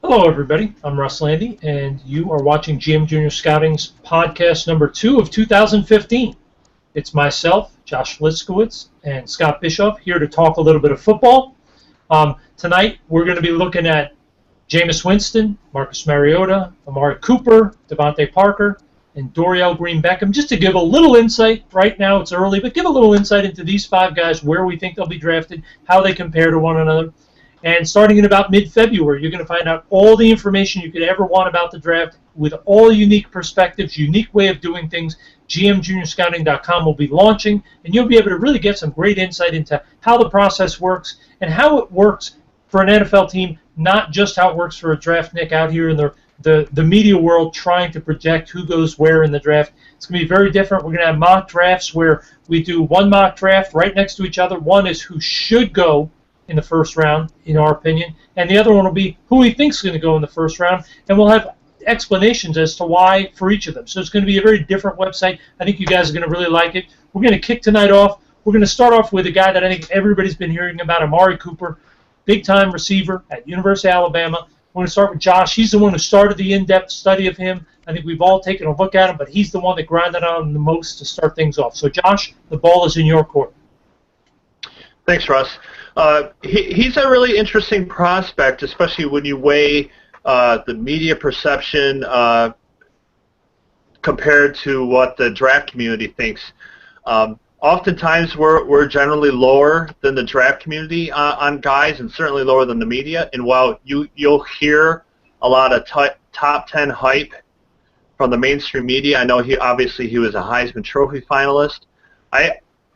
Hello, everybody. I'm Russ Landy, and you are watching GM Junior Scouting's podcast number 2 of 2015. It's myself, Josh Liskowitz, and Scott Bischoff here to talk a little bit of football. Tonight, we're going to be looking at Jameis Winston, Marcus Mariota, Amari Cooper, DeVante Parker, and Dorial Green-Beckham, just to give a little insight. Right now, it's early, but give a little insight into these 5 guys, where we think they'll be drafted, how they compare to one another. And starting in about mid-February, you're going to find out all the information you could ever want about the draft with all unique perspectives, unique way of doing things. GMJuniorScouting.com will be launching, and you'll be able to really get some great insight into how the process works and how it works for an NFL team, not just how it works for a draftnik out here in the media world trying to project who goes where in the draft. It's going to be very different. We're going to have mock drafts where we do one mock draft right next to each other. One is who should go in the first round, in our opinion, and the other one will be who we think is going to go in the first round, and we'll have explanations as to why for each of them. So it's going to be a very different website. I think you guys are going to really like it. We're going to kick tonight off. We're going to start off with a guy that I think everybody's been hearing about, Amari Cooper, big-time receiver at University of Alabama. We're going to start with Josh. He's the one who started the in-depth study of him. I think we've all taken a look at him, but he's the one that grinded on him the most to start things off. So, Josh, the ball is in your court. Thanks, Russ. He's a really interesting prospect, especially when you weigh the media perception compared to what the draft community thinks. Oftentimes, we're generally lower than the draft community on guys, and certainly lower than the media. And while you'll hear a lot of top 10 hype from the mainstream media, I know he was a Heisman Trophy finalist.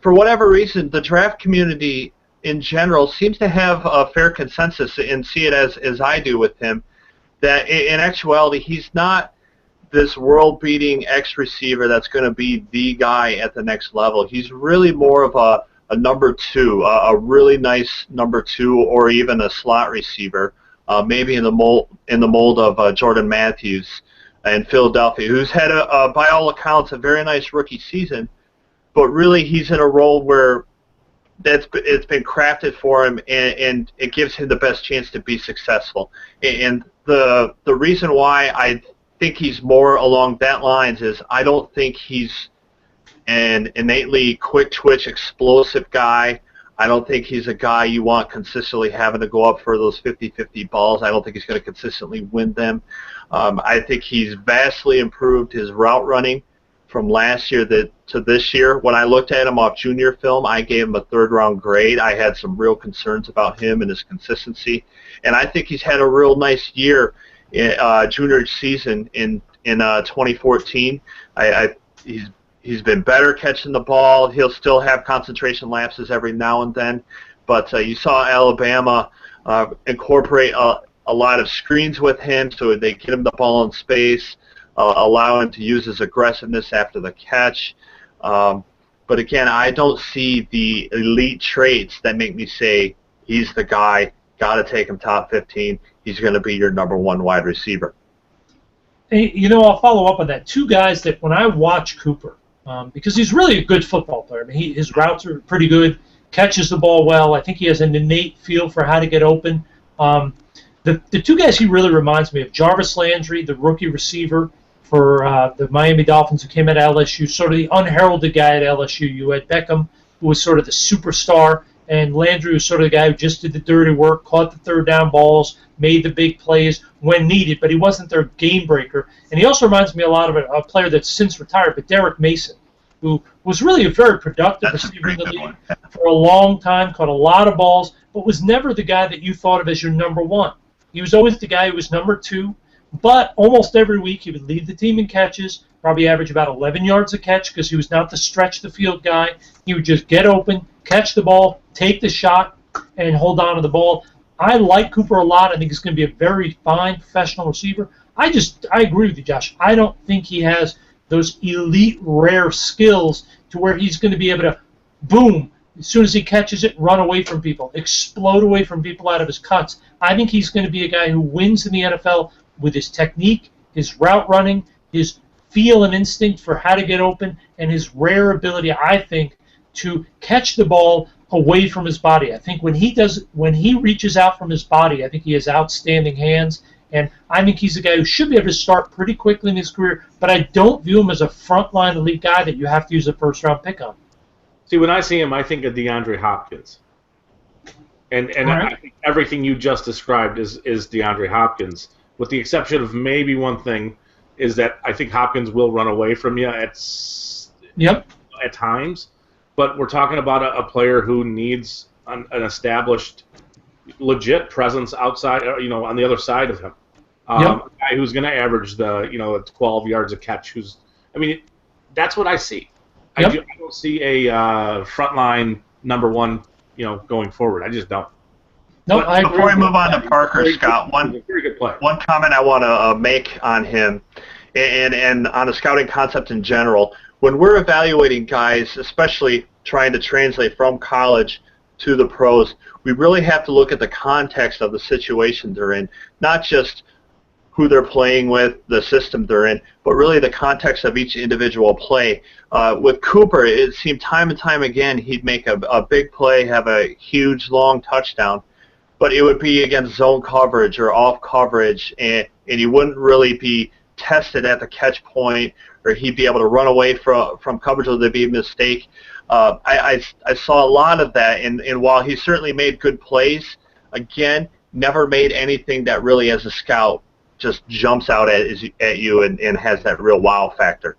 For whatever reason, the draft community in general seems to have a fair consensus and see it as I do with him, that in actuality he's not this world-beating X-receiver that's going to be the guy at the next level. He's really more of a number 2, a really nice number 2, or even a slot receiver, maybe in the mold of Jordan Matthews in Philadelphia, who's had, by all accounts, a very nice rookie season. But really, he's in a role where it's been crafted for him, and it gives him the best chance to be successful. And the reason why I think he's more along that lines is I don't think he's an innately quick twitch, explosive guy. I don't think he's a guy you want consistently having to go up for those 50-50 balls. I don't think he's going to consistently win them. I think he's vastly improved his route running from last year to this year. When I looked at him off junior film, I gave him a 3rd-round grade. I had some real concerns about him and his consistency, and I think he's had a real nice year in junior season in 2014. He's been better catching the ball. He'll still have concentration lapses every now and then, but you saw Alabama incorporate a lot of screens with him, so they get him the ball in space, allow him to use his aggressiveness after the catch. But again, I don't see the elite traits that make me say he's the guy, got to take him top 15. He's going to be your number 1 wide receiver. Hey, I'll follow up on that. 2 guys that when I watch Cooper, because he's really a good football player. I mean, his routes are pretty good, catches the ball well. I think he has an innate feel for how to get open. The 2 guys he really reminds me of, Jarvis Landry, the rookie receiver for the Miami Dolphins who came at LSU, sort of the unheralded guy at LSU. You had Beckham, who was sort of the superstar, and Landry was sort of the guy who just did the dirty work, caught the 3rd down balls, made the big plays when needed, but he wasn't their game breaker. And he also reminds me a lot of a player that's since retired, but Derek Mason, who was really a very productive receiver in the league for a long time, caught a lot of balls, but was never the guy that you thought of as your number 1. He was always the guy who was number 2, but almost every week he would lead the team in catches, probably average about 11 yards a catch because he was not the stretch-the-field guy. He would just get open, catch the ball, take the shot, and hold on to the ball. I like Cooper a lot. I think he's going to be a very fine professional receiver. I agree with you, Josh. I don't think he has those elite, rare skills to where he's going to be able to, boom, as soon as he catches it, run away from people, explode away from people out of his cuts. I think he's going to be a guy who wins in the NFL with his technique, his route running, his feel and instinct for how to get open, and his rare ability, I think, to catch the ball away from his body. I think when he reaches out from his body, I think he has outstanding hands, And I think he's a guy who should be able to start pretty quickly in his career, but I don't view him as a frontline elite guy that you have to use a first-round pick on. See, when I see him, I think of DeAndre Hopkins. And Right. I think everything you just described is DeAndre Hopkins, with the exception of maybe one thing, is that I think Hopkins will run away from you at times. But we're talking about a player who needs an established, legit presence outside, on the other side of him. A guy who's going to average 12 yards a catch. That's what I see. I don't see a frontline number one, going forward. I just don't. No, I agree. Before we move on to Parker, Scott, very good player. One comment I want to make on him, and on the scouting concept in general, when we're evaluating guys, especially trying to translate from college to the pros, we really have to look at the context of the situation they're in, not just who they're playing with, the system they're in, but really the context of each individual play. With Cooper, it seemed time and time again he'd make a big play, have a huge, long touchdown, but it would be against zone coverage or off coverage, and he wouldn't really be tested at the catch point, or he'd be able to run away from coverage, or there'd be a mistake. I saw a lot of that, and while he certainly made good plays, again, never made anything that really, as a scout, just jumps out at you and has that real wow factor.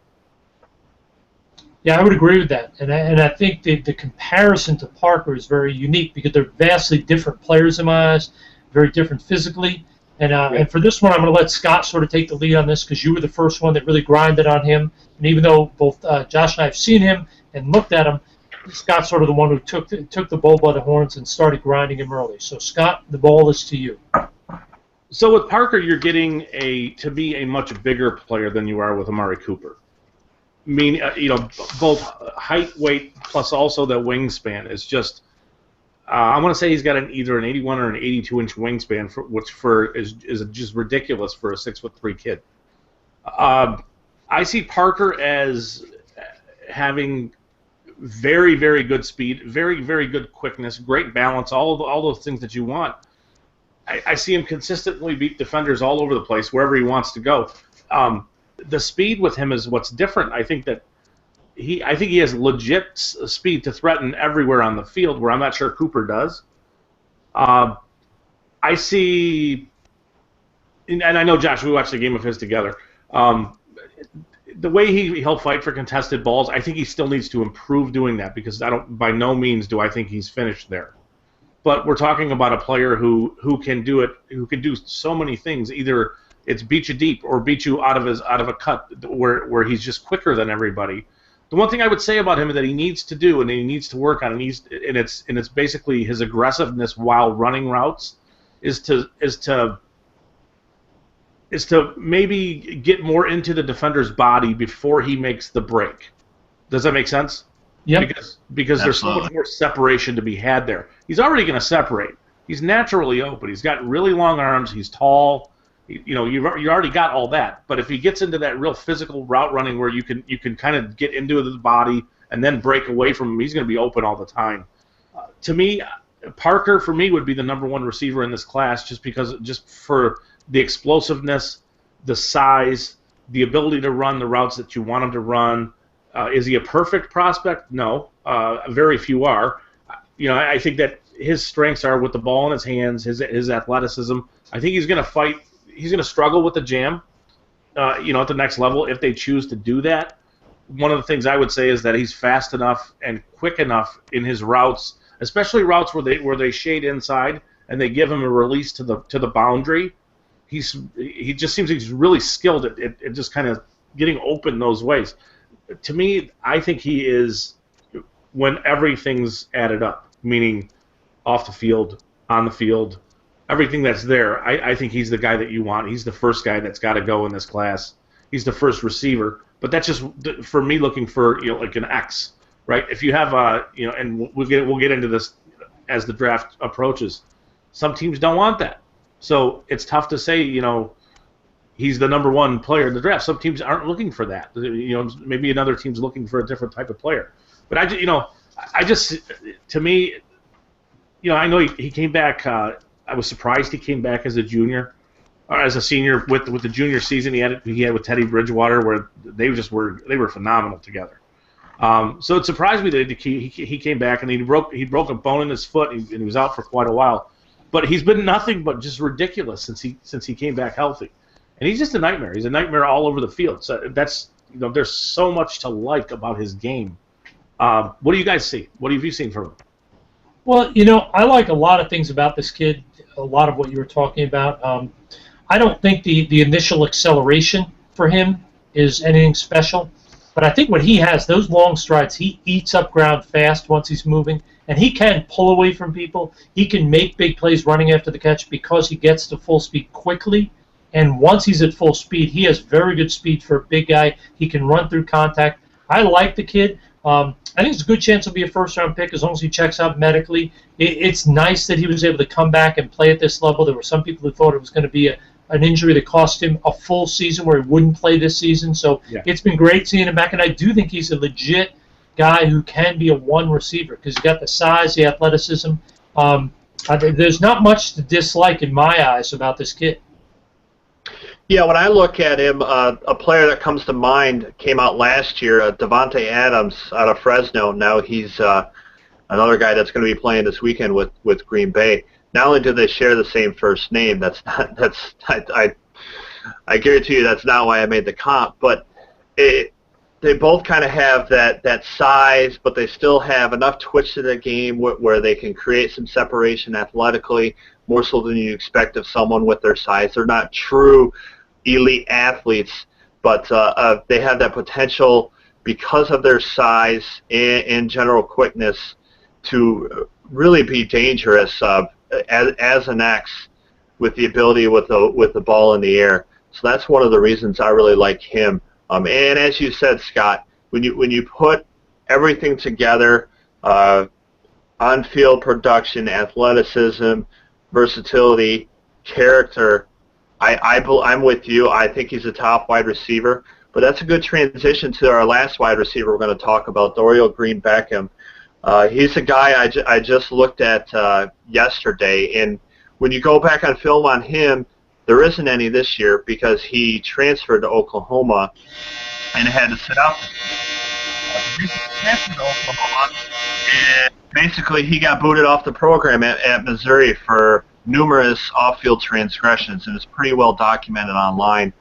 Yeah, I would agree with that. And I think the comparison to Parker is very unique because they're vastly different players in my eyes, very different physically. And for this one, I'm going to let Scott sort of take the lead on this because you were the first one that really grinded on him. And even though both Josh and I have seen him and looked at him, Scott's sort of the one who took the bull by the horns and started grinding him early. So, Scott, the ball is to you. So with Parker, you're getting to be a much bigger player than you are with Amari Cooper. Both height, weight, plus also the wingspan is just. I want to say he's got either an 81 or an 82-inch wingspan, which is just ridiculous for a 6'3" kid. I see Parker as having very, very good speed, very, very good quickness, great balance, all those things that you want. I see him consistently beat defenders all over the place, wherever he wants to go. The speed with him is what's different. I think he has legit speed to threaten everywhere on the field, where I'm not sure Cooper does. I see, and I know, Josh, we watched a game of his together. The way he'll fight for contested balls, I think he still needs to improve doing that because by no means do I think he's finished there. But we're talking about a player who can do it, who can do so many things. Either it's beat you deep or beat you out of a cut where he's just quicker than everybody. The one thing I would say about him that he needs to do and he needs to work on, and it's basically his aggressiveness while running routes, is to maybe get more into the defender's body before he makes the break. Does that make sense? Yeah. Because there's so much more separation to be had there. He's already going to separate. He's naturally open. He's got really long arms. He's tall. You already got all that. But if he gets into that real physical route running where you can kind of get into his body and then break away from him, he's going to be open all the time. To me, Parker for me would be the number one receiver in this class just for the explosiveness, the size, the ability to run the routes that you want him to run. Is he a perfect prospect? No, very few are. I think that his strengths are with the ball in his hands, his athleticism. I think he's going to fight. He's going to struggle with the jam, at the next level if they choose to do that. One of the things I would say is that he's fast enough and quick enough in his routes, especially routes where they shade inside and they give him a release to the boundary. He just seems he's really skilled at just kind of getting open those ways. To me, I think he is, when everything's added up, meaning off the field, on the field, everything that's there, I think he's the guy that you want. He's the first guy that's got to go in this class. He's the first receiver. But that's just for me looking for like an X, right? If you have and we'll get into this as the draft approaches. Some teams don't want that, so it's tough to say he's the number one player in the draft. Some teams aren't looking for that. Maybe another team's looking for a different type of player. But to me, I know he came back. I was surprised he came back as a junior. as a senior with the junior season he had with Teddy Bridgewater, where they were phenomenal together. So it surprised me that he came back and he broke a bone in his foot and he was out for quite a while. But he's been nothing but just ridiculous since he came back healthy, and he's just a nightmare. He's a nightmare all over the field. So that's there's so much to like about his game. What do you guys see? What have you seen from him? Well, I like a lot of things about this kid. A lot of what you were talking about. I don't think the initial acceleration for him is anything special. But I think when he has those long strides, he eats up ground fast once he's moving, and he can pull away from people. He can make big plays running after the catch because he gets to full speed quickly. And once he's at full speed, he has very good speed for a big guy. He can run through contact. I like the kid. I think it's a good chance he'll be a first-round pick as long as he checks out medically. It's nice that he was able to come back and play at this level. There were some people who thought it was going to be an injury that cost him a full season where he wouldn't play this season. So It's been great seeing him back, and I do think he's a legit guy who can be a one receiver because he's got the size, the athleticism. There's not much to dislike in my eyes about this kid. Yeah, when I look at him, a player that comes to mind came out last year, DeVante Adams out of Fresno. Now he's another guy that's going to be playing this weekend with Green Bay. Not only do they share the same first name, I guarantee you that's not why I made the comp, but they both kind of have that size, but they still have enough twitch to their game where they can create some separation athletically, more so than you expect of someone with their size. They're not true elite athletes, but they have that potential because of their size and general quickness to really be dangerous as an X with the ability with the ball in the air. So that's one of the reasons I really like him. And as you said, Scott, when you put everything together, on-field production, athleticism, versatility, character, I'm with you. I think he's a top wide receiver. But that's a good transition to our last wide receiver we're going to talk about, Dorial Green-Beckham. He's a guy I just looked at yesterday, and when you go back on film on him, there isn't any this year because he transferred to Oklahoma and had to sit out. He transferred to Oklahoma, and basically he got booted off the program at Missouri for numerous off-field transgressions, and it's pretty well documented online,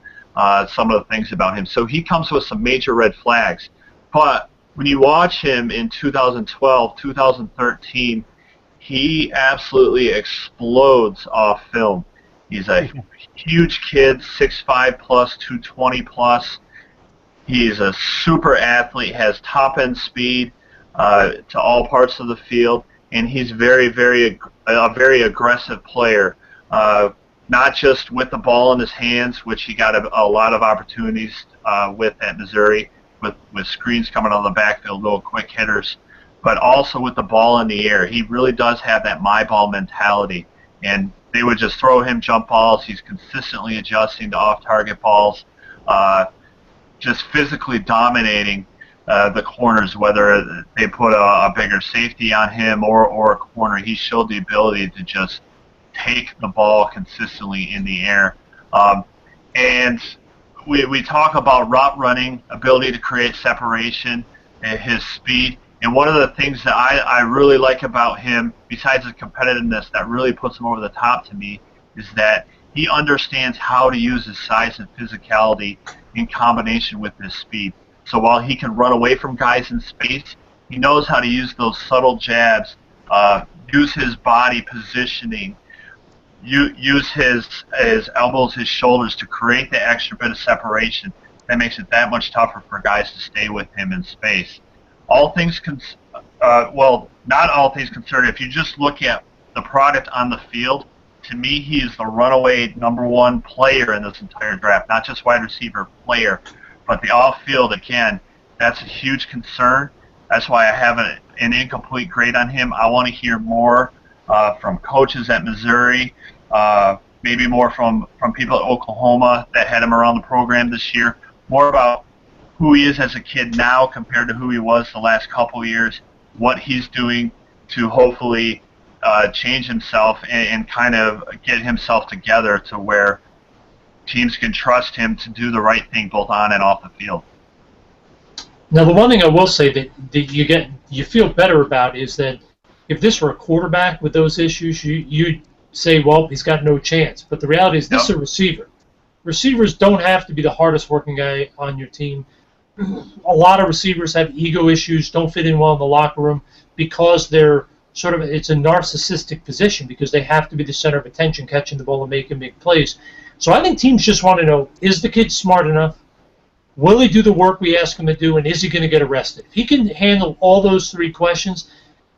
some of the things about him. So he comes with some major red flags. But when you watch him in 2012, 2013, he absolutely explodes off film. He's a huge kid, 6'5 plus, 220 plus. He's a super athlete, has top-end speed to all parts of the field, and he's a very aggressive player. Not just with the ball in his hands, which he got a lot of opportunities with at Missouri, with screens coming out of the backfield, little quick hitters, but also with the ball in the air. He really does have that my ball mentality, and they would just throw him jump balls. He's consistently adjusting to off-target balls, just physically dominating the corners, whether they put a bigger safety on him or a corner. He showed the ability to just take the ball consistently in the air. And we talk about route running, ability to create separation, and his speed. And one of the things that I really like about him, besides his competitiveness that really puts him over the top to me, is that he understands how to use his size and physicality in combination with his speed. So while he can run away from guys in space, he knows how to use those subtle jabs, use his body positioning, use his elbows, his shoulders to create the extra bit of separation. That makes it that much tougher for guys to stay with him in space. All things, well, not all things considered, if you just look at the product on the field, to me he is the runaway #1 player in this entire draft, not just wide receiver player, but the off-field, again, that's a huge concern. That's why I have an incomplete grade on him. I want to hear more from coaches at Missouri, maybe more from people at Oklahoma that had him around the program this year, more about who he is as a kid now compared to who he was the last couple years, what he's doing to hopefully change himself and kind of get himself together to where teams can trust him to do the right thing both on and off the field. Now, the one thing I will say that you feel better about is that if this were a quarterback with those issues, you'd say, well, he's got no chance. But the reality is this is a receiver. Receivers don't have to be the hardest working guy on your team. A lot of receivers have ego issues, don't fit in well in the locker room because they're it's a narcissistic position because they have to be the center of attention, catching the ball and making big plays. So I think teams just want to know, is the kid smart enough? Will he do the work we ask him to do, and is he going to get arrested? If he can handle all those three questions,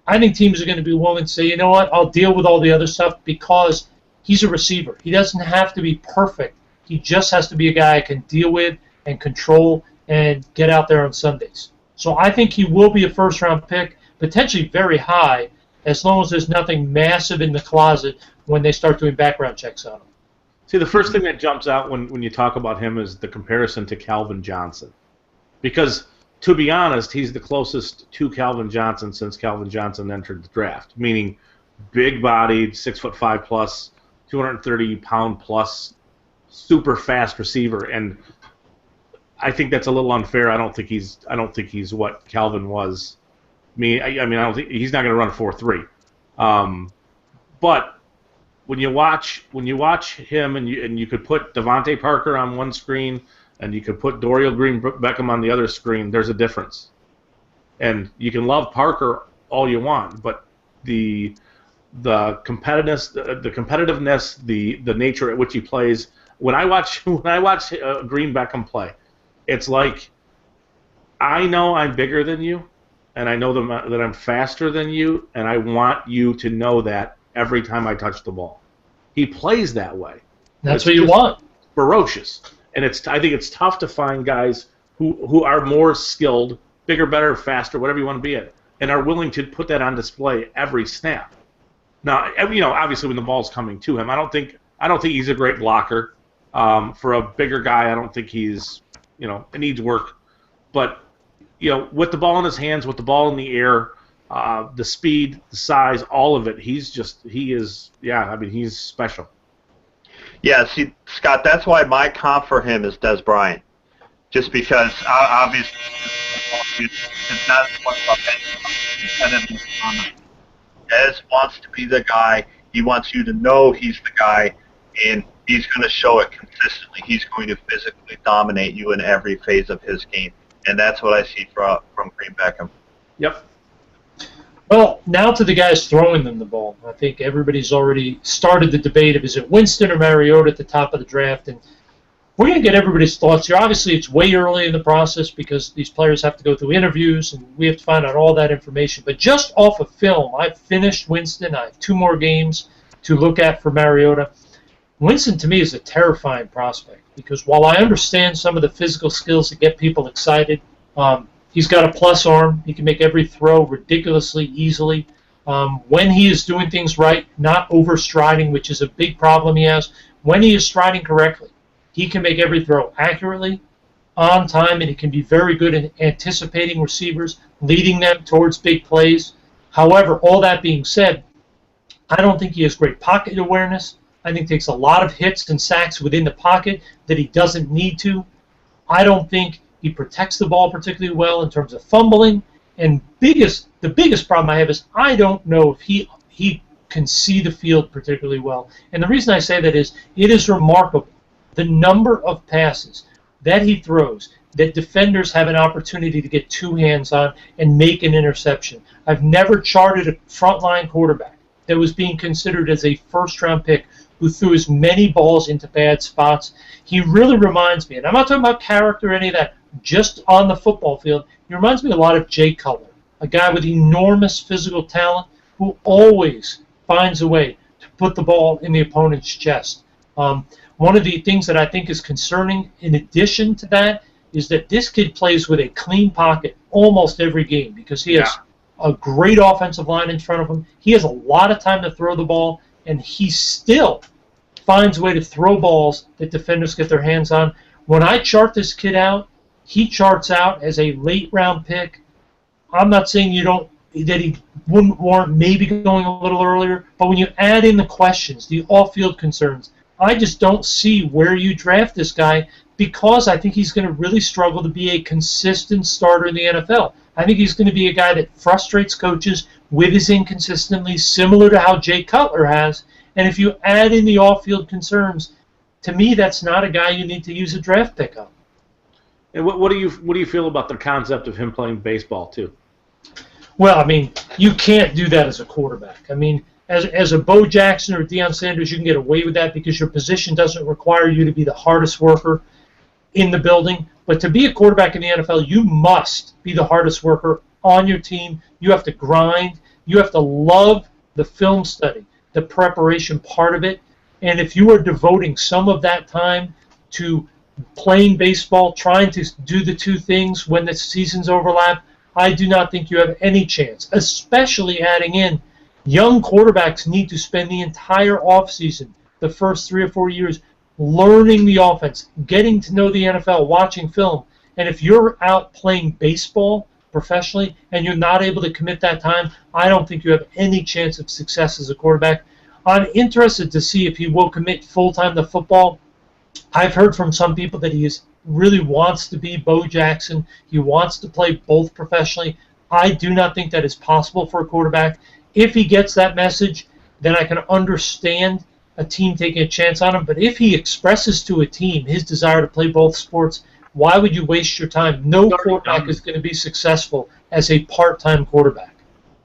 I think teams are going to be willing to say, you know what, I'll deal with all the other stuff because he's a receiver. He doesn't have to be perfect. He just has to be a guy I can deal with and control and get out there on Sundays. So I think he will be a first-round pick, potentially very high, as long as there's nothing massive in the closet when they start doing background checks on him. See, the first thing that jumps out when you talk about him is the comparison to Calvin Johnson. Because, to be honest, he's the closest to Calvin Johnson since Calvin Johnson entered the draft, meaning big-bodied, 6'5" plus, 230-pound plus, super fast receiver. And I think that's a little unfair. I don't think he's what Calvin was. I mean, I don't think he's not going to run 4.3. But when you watch him and you could put DeVante Parker on one screen and you could put Dorial Green-Beckham on the other screen, there's a difference. And you can love Parker all you want, but the competitiveness, the nature at which he plays. When I watch Green-Beckham play, it's like I know I'm bigger than you, and I know that I'm faster than you, and I want you to know that every time I touch the ball. He plays that way. That's what you want. Ferocious. And I think it's tough to find guys who are more skilled, bigger, better, faster, whatever you want to be at, and are willing to put that on display every snap. Now, obviously when the ball's coming to him, I don't think he's a great blocker. For a bigger guy, I don't think he's, it needs work. But, with the ball in his hands, with the ball in the air, the speed, the size, all of it, he's special. Yeah, see, Scott, that's why my comp for him is Des Bryant. Just because, obviously, it's not as much about Des wants to be the guy. He wants you to know he's the guy, and he's going to show it consistently. He's going to physically dominate you in every phase of his game, and that's what I see from Green-Beckham. Yep. Well, now to the guys throwing them the ball. I think everybody's already started the debate of is it Winston or Mariota at the top of the draft, and we're going to get everybody's thoughts here. Obviously, it's way early in the process because these players have to go through interviews, and we have to find out all that information. But just off of film, I've finished Winston. I have 2 more games to look at for Mariota. Winston, to me, is a terrifying prospect because while I understand some of the physical skills that get people excited, he's got a plus arm. He can make every throw ridiculously easily. When he is doing things right, not overstriding, which is a big problem he has, when he is striding correctly, he can make every throw accurately, on time, and he can be very good in anticipating receivers, leading them towards big plays. However, all that being said, I don't think he has great pocket awareness. I think he takes a lot of hits and sacks within the pocket that he doesn't need to. I don't think he protects the ball particularly well in terms of fumbling. And the biggest problem I have is I don't know if he can see the field particularly well. And the reason I say that is it is remarkable the number of passes that he throws that defenders have an opportunity to get 2 hands on and make an interception. I've never charted a frontline quarterback that was being considered as a first-round pick who threw as many balls into bad spots. He really reminds me, and I'm not talking about character or any of that, just on the football field, he reminds me a lot of Jay Cutler, a guy with enormous physical talent who always finds a way to put the ball in the opponent's chest. One of the things that I think is concerning in addition to that is that this kid plays with a clean pocket almost every game because he has a great offensive line in front of him. He has a lot of time to throw the ball, and he still finds a way to throw balls that defenders get their hands on. When I chart this kid out, he charts out as a late-round pick. I'm not saying that he wouldn't warrant maybe going a little earlier, but when you add in the questions, the off-field concerns, I just don't see where you draft this guy because I think he's going to really struggle to be a consistent starter in the NFL. I think he's going to be a guy that frustrates coaches with his inconsistency, similar to how Jay Cutler has. And if you add in the off-field concerns, to me, that's not a guy you need to use a draft pick on. And what do you feel about the concept of him playing baseball too? Well, I mean, you can't do that as a quarterback. I mean, as a Bo Jackson or Deion Sanders, you can get away with that because your position doesn't require you to be the hardest worker in the building. But to be a quarterback in the NFL, you must be the hardest worker on your team. You have to grind. You have to love the film study, the preparation part of it. And if you are devoting some of that time to playing baseball, trying to do the two things when the seasons overlap, I do not think you have any chance, especially adding in young quarterbacks need to spend the entire offseason, the first 3 or 4 years, learning the offense, getting to know the NFL, watching film. And if you're out playing baseball professionally and you're not able to commit that time, I don't think you have any chance of success as a quarterback. I'm interested to see if he will commit full-time to football. I've heard from some people that he really wants to be Bo Jackson. He wants to play both professionally. I do not think that is possible for a quarterback. If he gets that message, then I can understand a team taking a chance on him. But if he expresses to a team his desire to play both sports, why would you waste your time? No quarterback is going to be successful as a part-time quarterback.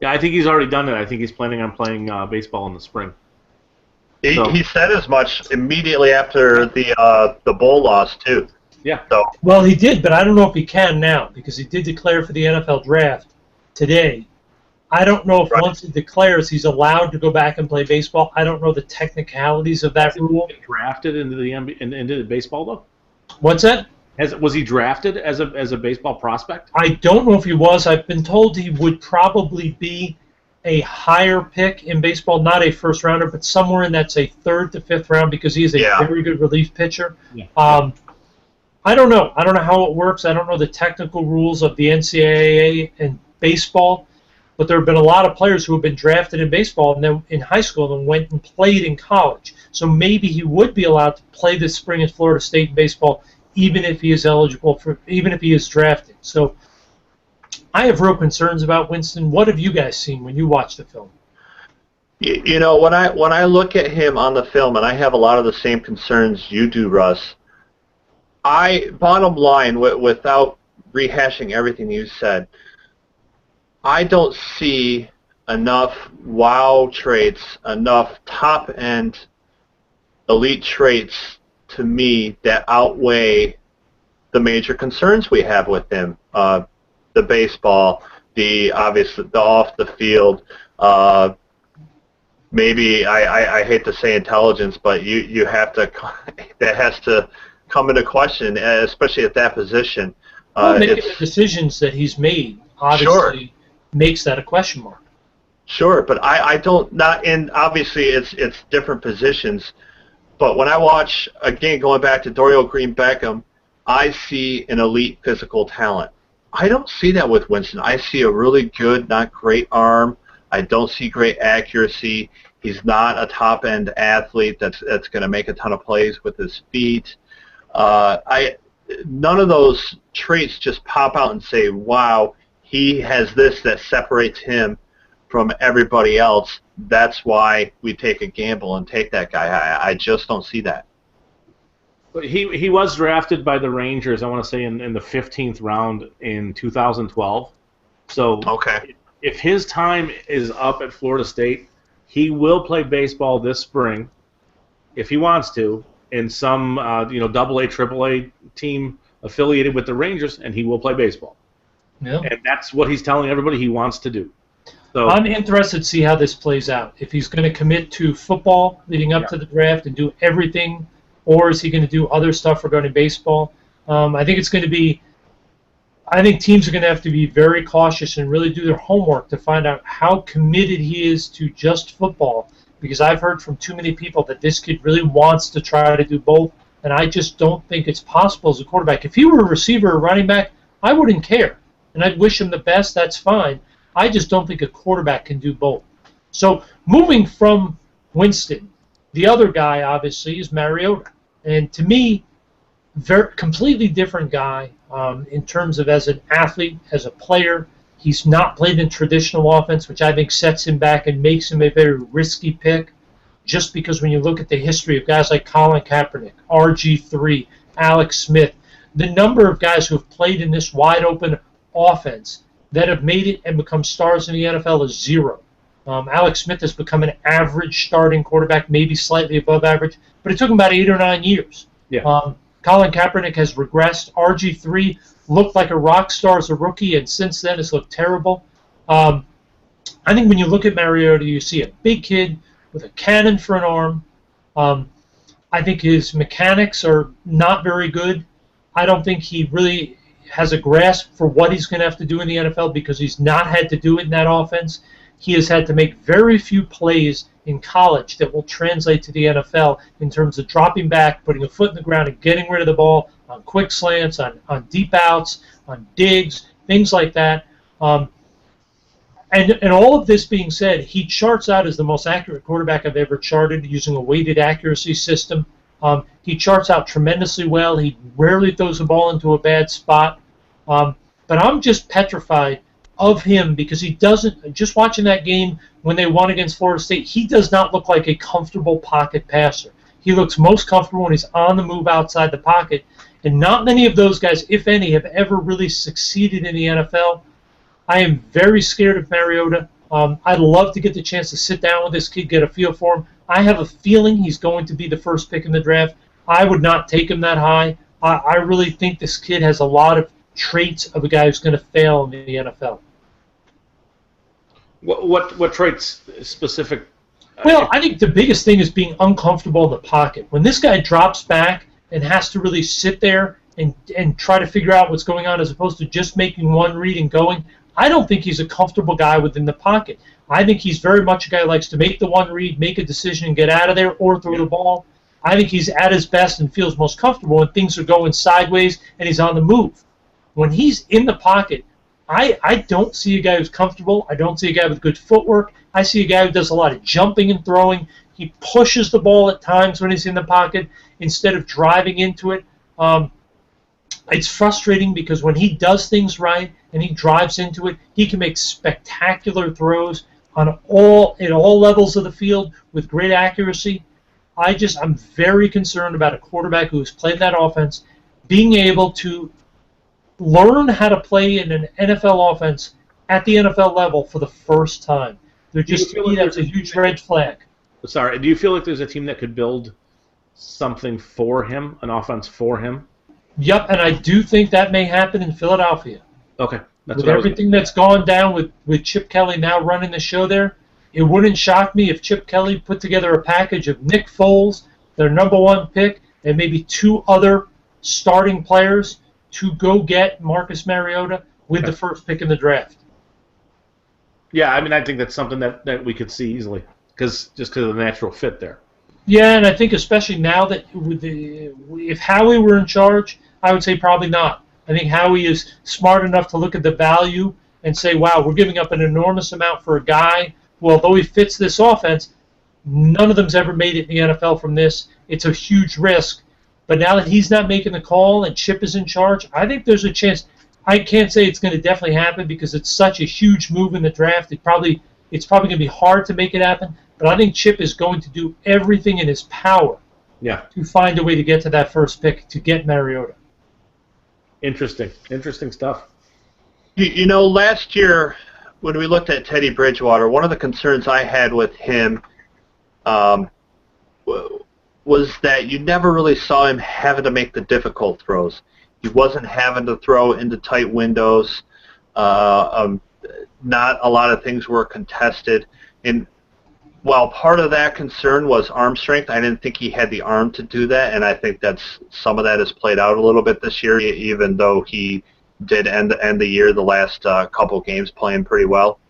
Yeah, I think he's already done it. I think he's planning on playing baseball in the spring. He said as much immediately after the bowl loss too. Yeah. So. Well, he did, but I don't know if he can now because he did declare for the NFL draft today. I don't know if once he declares he's allowed to go back and play baseball. I don't know the technicalities of that rule. Drafted into the baseball though. What's that? Was he drafted as a baseball prospect? I don't know if he was. I've been told he would probably be a higher pick in baseball, not a first rounder, but somewhere in that, say, 3rd to 5th round because he is a very good relief pitcher. Yeah. I don't know. I don't know how it works. I don't know the technical rules of the NCAA and baseball, but there have been a lot of players who have been drafted in baseball and then in high school and went and played in college. So maybe he would be allowed to play this spring at Florida State in baseball, even if he is eligible even if he is drafted. So I have real concerns about Winston. What have you guys seen when you watch the film? You know, when I look at him on the film, and I have a lot of the same concerns you do, Russ. Bottom line, without rehashing everything you said, I don't see enough wow traits, enough top-end elite traits to me that outweigh the major concerns we have with him. The baseball, the off the field, maybe I hate to say intelligence, but you have to that has to come into question, especially at that position. Making the decisions that he's made obviously makes that a question mark. Sure, but I don't obviously it's different positions, but when I watch again going back to Dorial Green-Beckham, I see an elite physical talent. I don't see that with Winston. I see a really good, not great arm. I don't see great accuracy. He's not a top-end athlete that's going to make a ton of plays with his feet. None of those traits just pop out and say, wow, he has this that separates him from everybody else. That's why we take a gamble and take that guy. I just don't see that. But he was drafted by the Rangers, I want to say, in the 15th round in 2012. So if his time is up at Florida State, he will play baseball this spring, if he wants to, in some AA, AAA team affiliated with the Rangers, and he will play baseball. Yeah. And that's what he's telling everybody he wants to do. So I'm interested to see how this plays out. If he's going to commit to football leading up to the draft and do everything, or is he going to do other stuff regarding baseball? I think teams are going to have to be very cautious and really do their homework to find out how committed he is to just football, because I've heard from too many people that this kid really wants to try to do both, and I just don't think it's possible as a quarterback. If he were a receiver or running back, I wouldn't care, and I'd wish him the best. That's fine. I just don't think a quarterback can do both. So moving from Winston The other guy, obviously, is Mariota. And to me, completely different guy in terms of as an athlete, as a player. He's not played in traditional offense, which I think sets him back and makes him a very risky pick, just because when you look at the history of guys like Colin Kaepernick, RG3, Alex Smith, the number of guys who have played in this wide-open offense that have made it and become stars in the NFL is zero. Alex Smith has become an average starting quarterback, maybe slightly above average, but it took him about 8 or 9 years. Yeah. Colin Kaepernick has regressed. RG3 looked like a rock star as a rookie, and since then has looked terrible. I think when you look at Mariota, you see a big kid with a cannon for an arm. I think his mechanics are not very good. I don't think he really has a grasp for what he's going to have to do in the NFL because he's not had to do it in that offense. He has had to make very few plays in college that will translate to the NFL in terms of dropping back, putting a foot in the ground, and getting rid of the ball on quick slants, on deep outs, on digs, things like that. And all of this being said, he charts out as the most accurate quarterback I've ever charted using a weighted accuracy system. He charts out tremendously well. He rarely throws the ball into a bad spot. But I'm just petrified of him because he doesn't, just watching that game when they won against Florida State, he does not look like a comfortable pocket passer. He looks most comfortable when he's on the move outside the pocket. And not many of those guys, if any, have ever really succeeded in the NFL. I am very scared of Mariota. I'd love to get the chance to sit down with this kid, get a feel for him. I have a feeling he's going to be the first pick in the draft. I would not take him that high. I really think this kid has a lot of traits of a guy who's going to fail in the NFL. What traits specific? Well, I think the biggest thing is being uncomfortable in the pocket. When this guy drops back and has to really sit there and try to figure out what's going on as opposed to just making one read and going, I don't think he's a comfortable guy within the pocket. I think he's very much a guy who likes to make the one read, make a decision, and get out of there or throw the ball. I think he's at his best and feels most comfortable when things are going sideways and he's on the move. When he's in the pocket, I don't see a guy who's comfortable. I don't see a guy with good footwork. I see a guy who does a lot of jumping and throwing. He pushes the ball at times when he's in the pocket instead of driving into it. It's frustrating because when he does things right and he drives into it, he can make spectacular throws at all levels of the field with great accuracy. I'm very concerned about a quarterback who has played that offense being able to learn how to play in an NFL offense at the NFL level for the first time. To me, that's a huge red flag. Sorry, do you feel like there's a team that could build something for him, an offense for him? Yep, and I do think that may happen in Philadelphia. Okay. With everything that's gone down with Chip Kelly now running the show there, it wouldn't shock me if Chip Kelly put together a package of Nick Foles, their number one pick, and maybe 2 other starting players to go get Marcus Mariota with the first pick in the draft. Yeah, I mean, I think that's something that we could see easily just because of the natural fit there. Yeah, and I think especially now that if Howie were in charge, I would say probably not. I think Howie is smart enough to look at the value and say, wow, we're giving up an enormous amount for a guy who, although he fits this offense, none of them's ever made it in the NFL from this. It's a huge risk. But now that he's not making the call and Chip is in charge, I think there's a chance. I can't say it's going to definitely happen because it's such a huge move in the draft. It's probably going to be hard to make it happen. But I think Chip is going to do everything in his power to find a way to get to that first pick to get Mariota. Interesting stuff. You know, last year when we looked at Teddy Bridgewater, one of the concerns I had with him was that you never really saw him having to make the difficult throws. He wasn't having to throw into tight windows. Not a lot of things were contested. And while part of that concern was arm strength, I didn't think he had the arm to do that, and I think some of that has played out a little bit this year, even though he did end the year, the last couple games, playing pretty well.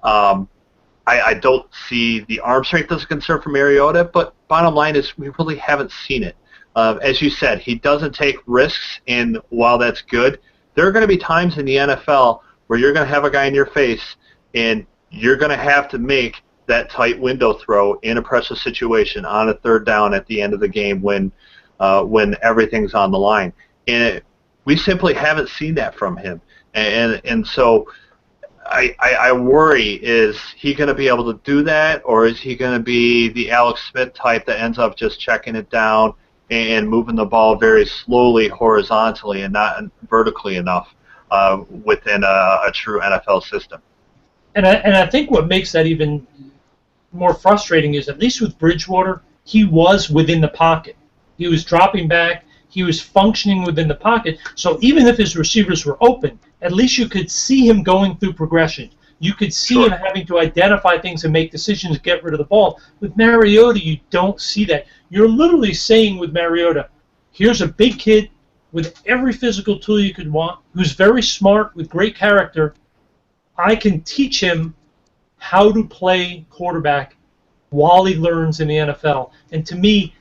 I don't see the arm strength as a concern for Mariota, but bottom line is we really haven't seen it. As you said, he doesn't take risks, and while that's good, there are going to be times in the NFL where you're going to have a guy in your face, and you're going to have to make that tight window throw in a pressure situation on a third down at the end of the game when everything's on the line. And we simply haven't seen that from him. And so I worry, is he going to be able to do that, or is he going to be the Alex Smith type that ends up just checking it down and moving the ball very slowly horizontally and not vertically enough within a true NFL system? And I think what makes that even more frustrating is, at least with Bridgewater, he was within the pocket. He was dropping back. He was functioning within the pocket. So even if his receivers were open, at least you could see him going through progression. You could see him having to identify things and make decisions to get rid of the ball. With Mariota, you don't see that. You're literally saying with Mariota, here's a big kid with every physical tool you could want, who's very smart, with great character. I can teach him how to play quarterback while he learns in the NFL. And to me,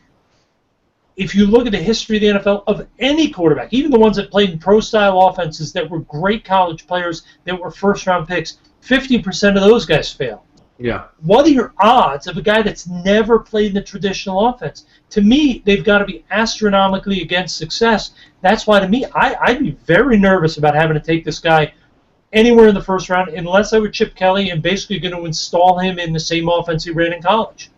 if you look at the history of the NFL of any quarterback, even the ones that played in pro-style offenses that were great college players that were first-round picks, 50% of those guys fail. Yeah. What are your odds of a guy that's never played in the traditional offense? To me, they've got to be astronomically against success. That's why, to me, I'd be very nervous about having to take this guy anywhere in the first round, unless I were Chip Kelly and basically going to install him in the same offense he ran in college.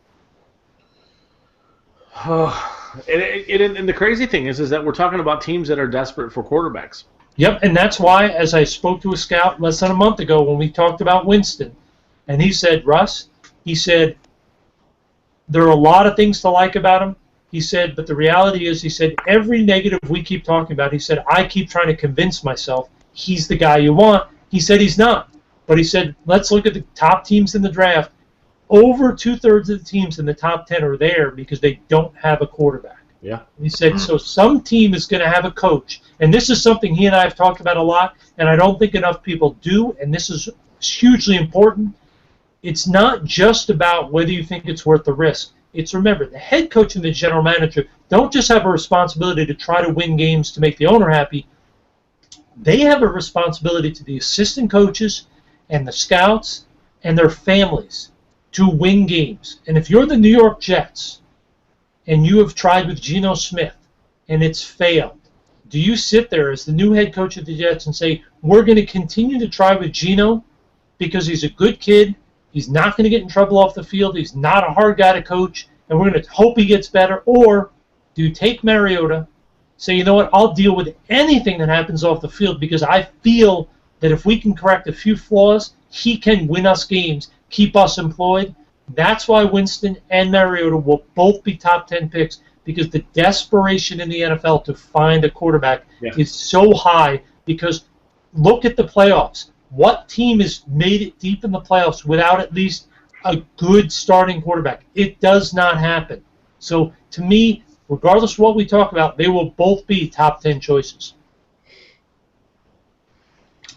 And the crazy thing is that we're talking about teams that are desperate for quarterbacks. Yep, and that's why, as I spoke to a scout less than a month ago when we talked about Winston, and he said, Russ, he said, there are a lot of things to like about him. He said, but the reality is, he said, every negative we keep talking about, he said, I keep trying to convince myself he's the guy you want. He said he's not. But he said, let's look at the top teams in the draft. Over two-thirds of the teams in the top 10 are there because they don't have a quarterback. Yeah. He said, so some team is going to have a coach. And this is something he and I have talked about a lot, and I don't think enough people do, and this is hugely important. It's not just about whether you think it's worth the risk. It's, remember, the head coach and the general manager don't just have a responsibility to try to win games to make the owner happy. They have a responsibility to the assistant coaches and the scouts and their families to win games. And if you're the New York Jets and you have tried with Geno Smith and it's failed, do you sit there as the new head coach of the Jets and say, we're going to continue to try with Geno because he's a good kid, he's not going to get in trouble off the field, he's not a hard guy to coach, and we're going to hope he gets better? Or do you take Mariota, say, you know what, I'll deal with anything that happens off the field because I feel that if we can correct a few flaws, he can win us games, keep us employed? That's why Winston and Mariota will both be top 10 picks, because the desperation in the NFL to find a quarterback is so high. Because look at the playoffs. What team has made it deep in the playoffs without at least a good starting quarterback? It does not happen. So to me, regardless of what we talk about, they will both be top 10 choices.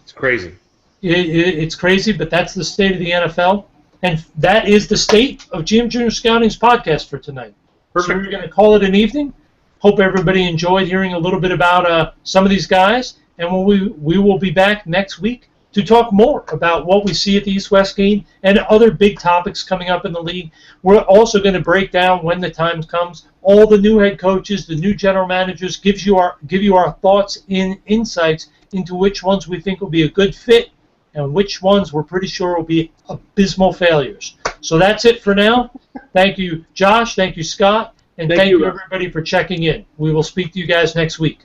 It's crazy. It's crazy, but that's the state of the NFL. And that is the state of GM Junior Scouting's podcast for tonight. Perfect. So we're going to call it an evening. Hope everybody enjoyed hearing a little bit about some of these guys. And we will be back next week to talk more about what we see at the East-West game and other big topics coming up in the league. We're also going to break down, when the time comes, all the new head coaches, the new general managers, give you our thoughts and insights into which ones we think will be a good fit and which ones we're pretty sure will be abysmal failures. So that's it for now. Thank you, Josh. Thank you, Scott. And thank you, everybody, for checking in. We will speak to you guys next week.